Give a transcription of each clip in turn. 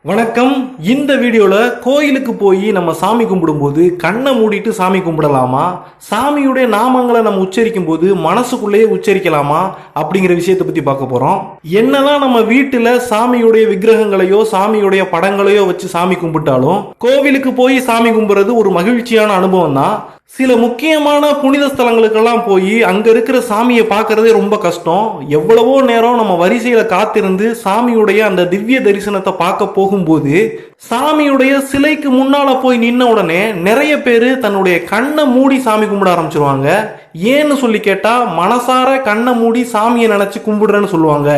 வணக்கம். இந்த வீடியோல கோயிலுக்கு போய் நம்ம சாமி கும்பிடும்போது கண்ணை மூடிட்டு சாமி கும்பிடலாமா, சாமியுடைய நாமங்களை நம்ம உச்சரிக்கும் போது மனசுக்குள்ளேயே உச்சரிக்கலாமா அப்படிங்கிற விஷயத்தை பத்தி பார்க்க போறோம். என்னதான் நம்ம வீட்டுல சாமியுடைய விக்கிரகங்களையோ சாமியுடைய படங்களையோ வச்சு சாமி கும்பிட்டாலும் கோவிலுக்கு போய் சாமி கும்பிடுறது ஒரு மகிழ்ச்சியான அனுபவம் தான். சில முக்கியமான புனித ஸ்தலங்களுக்கெல்லாம் போய் அங்க இருக்கிற சாமியை பார்க்கறதே ரொம்ப கஷ்டம். எவ்வளவோ நேரம் நம்ம வரிசையில காத்திருந்து சாமியுடைய அந்த திவ்ய தரிசனத்தை பார்க்க போகும்போது சாமியுடைய சிலைக்கு முன்னால போய் நின்ன உடனே நிறைய பேரு தன்னுடைய கண்ணை மூடி சாமி கும்பிட ஆரம்பிச்சிருவாங்க. ஏன்னு சொல்லி கேட்டா, மனசார கண்ணை மூடி சாமியை நினைச்சு கும்பிடுறேன்னு சொல்லுவாங்க.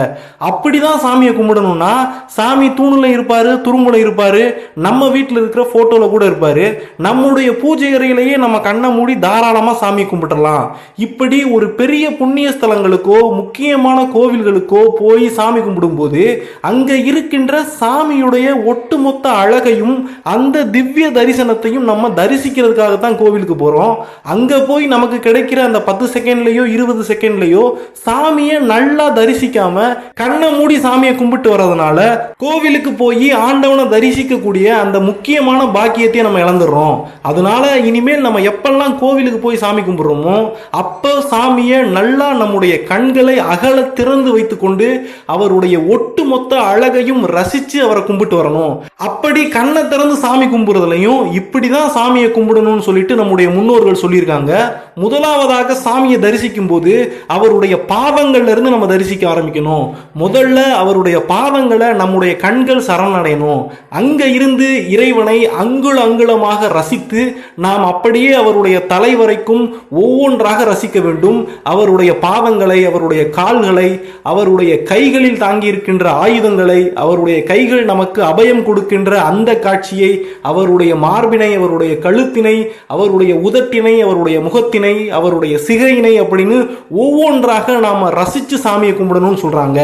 அப்படிதான் சாமியை கும்பிடணும்னா சாமி தூணுல இருப்பாரு, துரும்புல இருப்பாரு, நம்ம வீட்டில் இருக்கிற போட்டோல கூட இருப்பாரு. நம்முடைய பூஜை அறையிலேயே நம்ம கண்ணை மூடி தாராளமா சாமி கும்பிடலாம். இப்படி ஒரு பெரிய புண்ணிய ஸ்தலங்களுக்கோ முக்கியமான கோவில்களுக்கோ போய் சாமி கும்பிடும் போது அங்க இருக்கின்ற சாமியுடைய ஒட்டுமொத்த அழகையும் அந்த திவ்ய தரிசனத்தையும் நம்ம தரிசிக்கிறதுக்காக தான் கோவிலுக்கு போறோம். அங்க போய் நமக்கு கிடைக்கிற அந்த 10 செகண்ட்லயோ 20 செகண்ட்லயோ சாமியை நல்லா தரிசிக்காம கண்ணை மூடி சாமியை கும்பிட்டு வர்றதுனால கோவிலுக்கு போய் ஆண்டவனை தரிசிக்க கூடிய அந்த முக்கியமான பாக்கியத்தை நம்ம இழந்துடுறோம். அதனால இனிமேல் நம்ம எப்பெல்லாம் கோவிலுக்கு போய் சாமி கும்பிடுறோமோ அப்ப சாமியை நல்லா நம்முடைய கண்களை அகல திறந்து வைத்துக் கொண்டு அவருடைய ஒட்டுமொத்த அழகையும் ரசிச்சு அவரை கும்பிட்டு வரணும். அப்படி கண்ணை திறந்து சாமி கும்பிடுறதுலையும் இப்படிதான் சாமியை கும்பிடணும்னு சொல்லிட்டு நம்முடைய முன்னோர்கள் சொல்லியிருக்காங்க. முதலாவதாக சாமியை தரிசிக்கும் போது அவருடைய பாதங்கள்ல இருந்து நம்ம தரிசிக்க ஆரம்பிக்கணும். முதல்ல அவருடைய பாதங்களை நம்முடைய கண்கள் சரணடையணும். அங்க இருந்து இறைவனை அங்குல அங்குலமாக ரசித்து நாம் அப்படியே அவருடைய தலை வரைக்கும் ஒவ்வொன்றாக ரசிக்க வேண்டும். அவருடைய பாதங்களை, அவருடைய கால்களை, அவருடைய கைகளில் தாங்கி இருக்கின்ற ஆயுதங்களை, அவருடைய கைகள் நமக்கு அபயம் கொடுக்கின்ற அந்த காட்சியை, அவருடைய மார்பினை, அவருடைய கழுத்தினை, அவருடைய உதட்டினை, அவருடைய முகத்தினை, அவருடைய சிகையினை அப்படின்னு ஒவ்வொன்றாக நாம ரசிச்சு சாமியை கும்பிடணும்னு சொல்றாங்க.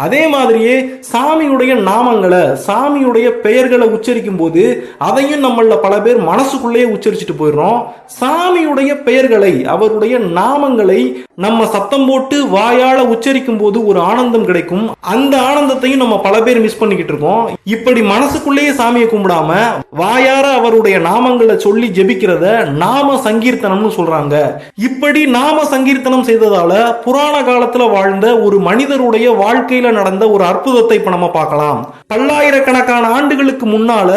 அதே மாதிரியே சாமியுடைய நாமங்களை, சாமியுடைய பெயர்களை உச்சரிக்கும் போது அதையும் நம்மள பல பேர் மனசுக்குள்ளேயே உச்சரிச்சுட்டு போயிடுறோம். சாமியுடைய பெயர்களை, அவருடைய நாமங்களை நம்ம சத்தம் போட்டு வாயால உச்சரிக்கும் போது ஒரு ஆனந்தம் கிடைக்கும். அந்த ஆனந்தத்தையும் நம்ம பல பேர் மிஸ் பண்ணிக்கிட்டு இருக்கோம். இப்படி மனசுக்குள்ளேயே சாமியை கும்பிடாம வாயார அவருடைய நாமங்களை சொல்லி ஜெபிக்கிறத நாம சங்கீர்த்தனம்னு சொல்றாங்க. இப்படி நாம சங்கீர்த்தனம் செய்ததால புராண காலத்துல வாழ்ந்த ஒரு மனிதருடைய வாழ்க்கையில நடந்த ஒரு அற்புதத்தை இப்ப நம்ம பார்க்கலாம். பல்லாயிரக்கணக்கான ஆண்டுகளுக்கு முன்னால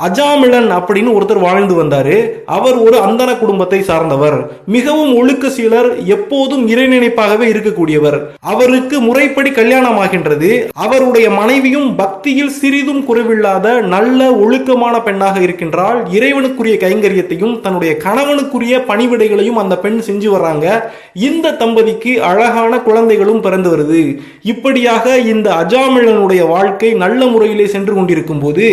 அஜாமிளன் அப்படின்னு ஒருத்தர் வாழ்ந்து வந்தாரு. அவர் ஒரு அந்தன குடும்பத்தை சார்ந்தவர். மிகவும் ஒழுக்க சீலர், எப்போதும் இறை நினைப்பாகவே இருக்கக்கூடியவர். அவருக்கு முறைப்படி கல்யாணம் ஆகின்றது. அவருடைய மனைவியும் பக்தியில் சிறிதும் குறைவில்லாத நல்ல ஒழுக்கமான பெண்ணாக இருக்கின்றாள். இறைவனுக்குரிய கைங்கரியத்தையும் தன்னுடைய கணவனுக்குரிய பணிவிடைகளையும் அந்த பெண் செஞ்சு வர்றாங்க. இந்த தம்பதிக்கு அழகான குழந்தைகளும் பிறந்து வருது. இப்படியாக இந்த அஜாமிளனுடைய வாழ்க்கை நல்ல முறையிலே சென்று கொண்டிருக்கும் போது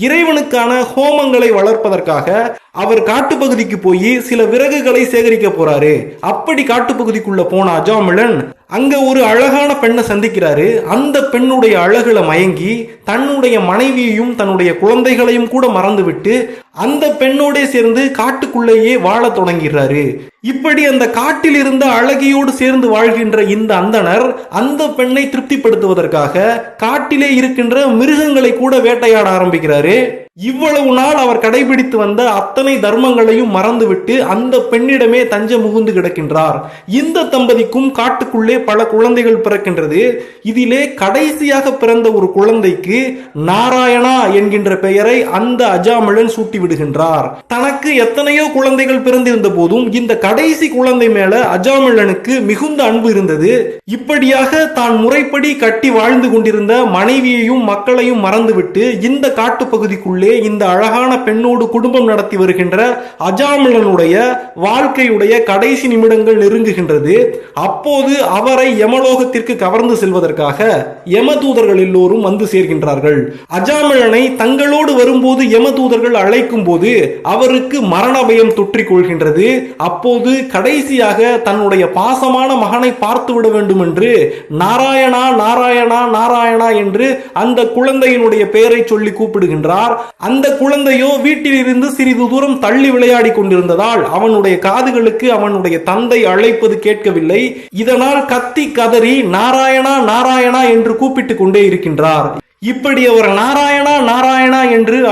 இறைவனுக்கான ஹோமங்களை வளர்ப்பதற்காக அவர் காட்டுப்பகுதிக்கு போய் சில விறகுகளை சேகரிக்க போறாரு. அப்படி காட்டுப்பகுதிக்குள்ள போன அஜாமிளன் அங்க ஒரு அழகான பெண்ணை சந்திக்கிறாரு. அந்த பெண்ணுடைய அழகுல மயங்கி தன்னுடைய மனைவியையும் தன்னுடைய குழந்தைகளையும் கூட மறந்துவிட்டு அந்த பெண்ணோட சேர்ந்து காட்டுக்குள்ளேயே வாழ தொடங்கிறாரு. இப்படி அந்த காட்டில் இருந்த அழகியோடு சேர்ந்து வாழ்கின்ற இந்த அந்தணர் அந்த பெண்ணை திருப்திப்படுத்துவதற்காக காட்டிலே இருக்கின்ற மிருகங்களை கூட வேட்டையாட ஆரம்பிக்கிறாரு. இவ்வளவு நாள் அவர் கடைபிடித்து வந்த அத்தனை தர்மங்களையும் மறந்துவிட்டு அந்த பெண்ணிடமே தஞ்சம் முகுந்து கிடக்கின்றார். இந்த தம்பதிக்கும் காட்டுக்குள்ளே பல குழந்தைகள் பிறக்கின்றது. இதிலே கடைசியாக பிறந்த ஒரு குழந்தைக்கு நாராயணா என்கின்ற பெயரை அந்த அஜாமிளன் சூட்டி விடுகின்றார். தனக்கு எத்தனையோ குழந்தைகள் பிறந்திருந்த போதும் இந்த கடைசி குழந்தை மேல அஜாமிளனுக்கு மிகுந்த அன்பு இருந்தது. இப்படியாக தான் முறைப்படி கட்டி வாழ்ந்து கொண்டிருந்த மனைவியையும் மக்களையும் மறந்துவிட்டு இந்த காட்டுப்பகுதிக்குள்ளே இந்த அழகான பெண்ணோடு குடும்பம் நடத்தி வருகின்ற அஜாமிளனுடைய வாழ்க்கையுடைய கடைசி நிமிடங்கள் நெருங்குகின்றது. அப்போது அவரை யமலோகத்திற்கு கவர்ந்து செல்வதற்காக யமதூதர்கள் எல்லோரும் வந்து சேர்கின்றார்கள். அஜாமிளனை தங்களோடு வரும்போது யமதூதர்கள் அழைக்கும் போது அவருக்கு மரண பயம் தொற்றிக் கொள்கின்றது. அப்போது கடைசியாக தன்னுடைய பாசமான மகனை பார்த்துவிட வேண்டும் என்று நாராயணா நாராயணா நாராயணா என்று அந்த குழந்தையினுடைய பெயரை சொல்லி கூப்பிடுகின்றார். அந்த குழந்தையோ வீட்டில் இருந்து சிறிது தூரம் தள்ளி விளையாடி கொண்டிருந்ததால் அவனுடைய காதுகளுக்கு அவனுடைய தந்தை அழைப்பது கேட்கவில்லை. இதனால் கத்தி கதறி நாராயணா நாராயணா என்று கூப்பிட்டுக் கொண்டே இருக்கின்றார். இப்படி அவர் நாராயணா நாராயணா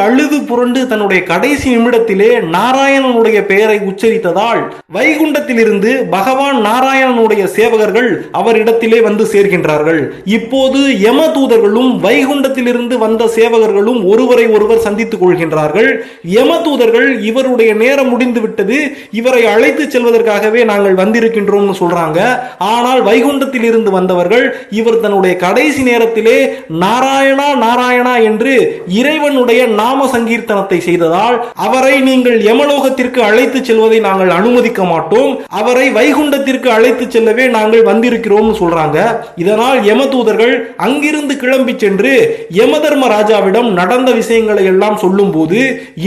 அழுது புரண்டு தன்னுடைய கடைசி நிமிடத்திலே நாராயணனுடைய பெயரை உச்சரித்ததால் வைகுண்டத்திலிருந்து பகவான் நாராயணனுடைய சேவகர்கள் அவரிடத்திலே வந்து சேர்கின்றார்கள். இப்போது யம தூதர்களும் வைகுண்டத்திலிருந்து வந்த சேவகர்களும் ஒருவரை ஒருவர் சந்தித்துக் கொள்கின்றார்கள். யம தூதர்கள் இவருடைய நேரம் முடிந்து விட்டது, இவரை அழைத்து செல்வதற்காகவே நாங்கள் வந்திருக்கின்றோம் சொல்றாங்க. ஆனால் வைகுண்டத்தில் இருந்து வந்தவர்கள் இவர் தன்னுடைய கடைசி நேரத்திலே நாராயணா நாராயணா என்று இறைவனுடைய நாம சங்கீர்த்தனத்தை செய்ததால் அவரை நீங்கள் யமலோகத்திற்கு அழைத்து செல்வதை நாங்கள் அனுமதிக்க மாட்டோம், அவரை வைகுண்டத்திற்கு அழைத்து செல்லவே நாங்கள் வந்திருக்கிறோம் சொல்றாங்க. இதனால் யம தூதர்கள் அங்கிருந்து கிளம்பி சென்று யமதர்ம ராஜாவிடம் நடந்த விஷயங்களை எல்லாம் சொல்லும் போது,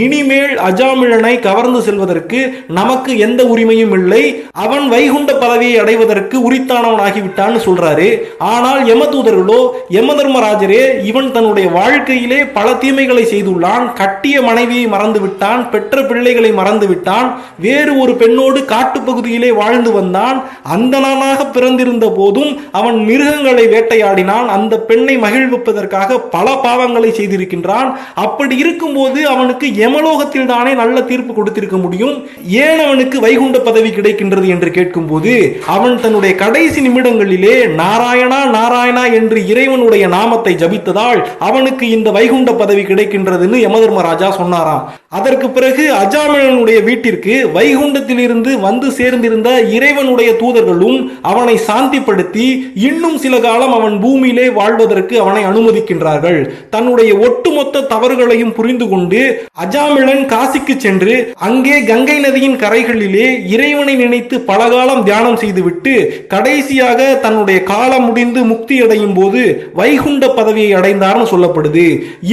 இனிமேல் அஜாமிழனை கவர்ந்து செல்வதற்கு நமக்கு எந்த உரிமையும் இல்லை, அவன் வைகுண்ட பதவியை அடைவதற்கு உரித்தானவன் ஆகிவிட்டான்னு சொல்றாரு. ஆனால் யம தூதர்களோ, யமதர்மராஜரே இவன் தன்னுடைய வாழ்க்கையிலே பல தீமைகளை செய்துள்ளான், கட்டிய மனைவியை மறந்து விட்டான், பெற்ற பிள்ளைகளை மறந்து விட்டான், வேறு ஒரு பெண்ணோடு காட்டுப்பகுதியிலே வாழ்ந்து வந்தான், அந்தணனாக பிறந்திருந்த போதும் அவன் மிருகங்களை வேட்டையாடினான், அந்த பெண்ணை மகிழ்விப்பதற்காக பல பாவங்களை செய்திருக்கின்றான். அப்படி இருக்கும்போது அவனுக்கு யமலோகத்தில் தானே நல்ல தீர்ப்பு கொடுத்திருக்க முடியும், ஏன் அவனுக்கு வைகுண்ட பதவி கிடைக்கின்றது என்று கேட்கும் போது அவன் தன்னுடைய கடைசி நிமிடங்களிலே நாராயணா நாராயணா என்று இறைவனுடைய நாமத்தை ஜபித்ததால் அவனுக்கு இந்த வைகுண்ட பதவி கிடைக்கின்றதுன்னு யமதர்மராஜா சொன்னாராம். அதற்கு பிறகு அஜாமிழனுடைய வீட்டிற்கு வைகுண்டத்தில் இருந்து வந்து சேர்ந்திருந்த இறைவனுடைய தூதர்களும் அவனை சாந்திப்படுத்தி இன்னும் சில காலம் அவன் பூமியிலே வாழ்வதற்கு அவனை அனுமதிக்கின்றார்கள். தன்னுடைய ஒட்டுமொத்த தவறுகளையும் புரிந்து கொண்டு அஜாமிழன் காசிக்கு சென்று அங்கே கங்கை நதியின் கரைகளிலே இறைவனை நினைத்து பலகாலம் தியானம் செய்துவிட்டு கடைசியாக தன்னுடைய காலம் முடிந்து முக்தி அடையும் போது வைகுண்ட பதவியை அடைந்தார்னு சொல்லப்படுது.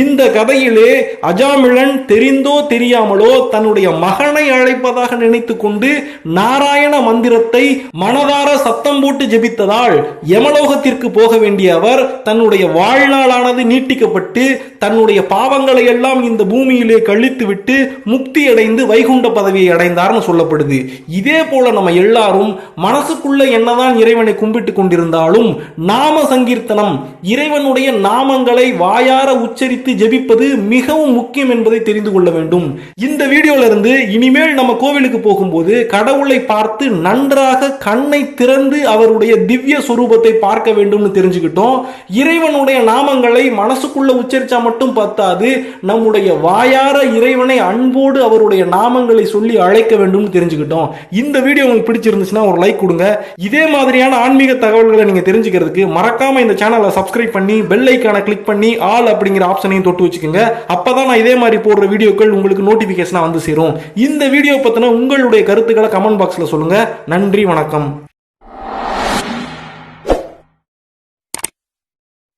இந்த கதையிலே அஜாமிழன் தெரிந்தோ தெரியாமலோ தன்னுடைய மகனை அழைப்பதாக நினைத்து கொண்டு நாராயண மந்திரத்தை மனதார சத்தம் போட்டு ஜெபித்ததால் யமலோகத்திற்கு போக வேண்டிய அவர் தன்னுடைய வாழ்நாளானது நீட்டிக்கப்பட்டு தன்னுடைய பாவங்களை எல்லாம் இந்த பூமியிலே கழித்து விட்டு முக்தி அடைந்து வைகுண்ட பதவியை அடைந்தார்னு சொல்லப்படுது. இதே போல நம்ம எல்லாரும் மனசுக்குள்ள என்னதான் இறைவனை கும்பிட்டு கொண்டிருந்தாலும் நாம சங்கீர்த்தனம், இறைவனுடைய நாமங்களை வாயார உச்சரித்து ஜெபிப்பது மிகவும் முக்கியம் என்பதை தெரிந்து கொள்ள வேண்டும். இந்த வீடியோல இருந்து இனிமேல் நம்ம கோவிலுக்கு போகும்போது கடவுளை பார்த்து நன்றாக கண்ணை திறந்து அவருடைய திவ்ய சொரூபத்தை பார்க்க வேண்டும் தெரிஞ்சுக்கிட்டோம். இறைவனுடைய நாமங்களை மனசுக்குள்ள உச்சரிச்சா மட்டும் பத்தாது, நம்முடைய வாயார இறைவனை அன்போடு அவருடைய நாமங்களை சொல்லி அழைக்க வேண்டும் தெரிஞ்சுக்கிட்டோம். இந்த வீடியோ உங்களுக்கு பிடிச்சிருந்துச்சுன்னா ஒரு லைக் கொடுங்க. இதே மாதிரியான ஆன்மீக தகவல்களை நீங்க தெரிஞ்சுக்கிறதுக்கு மறக்காம இந்த சேனலை சப்ஸ்கிரைப் பண்ணி பெல் ஐகானை கிளிக் பண்ணி ஆல் அப்படிங்கிற ஆப்ஷனையும் தொட்டு வச்சுக்கோங்க. அப்பதான் நான் இதே மாதிரி போடுற வீடியோக்கள் உங்களுக்கு நோட்டிபிகேஷனா வந்து சேரும். இந்த வீடியோ பத்தின உங்களுடைய கருத்துக்களை கமெண்ட் பாக்ஸ்ல சொல்லுங்க. நன்றி, வணக்கம்.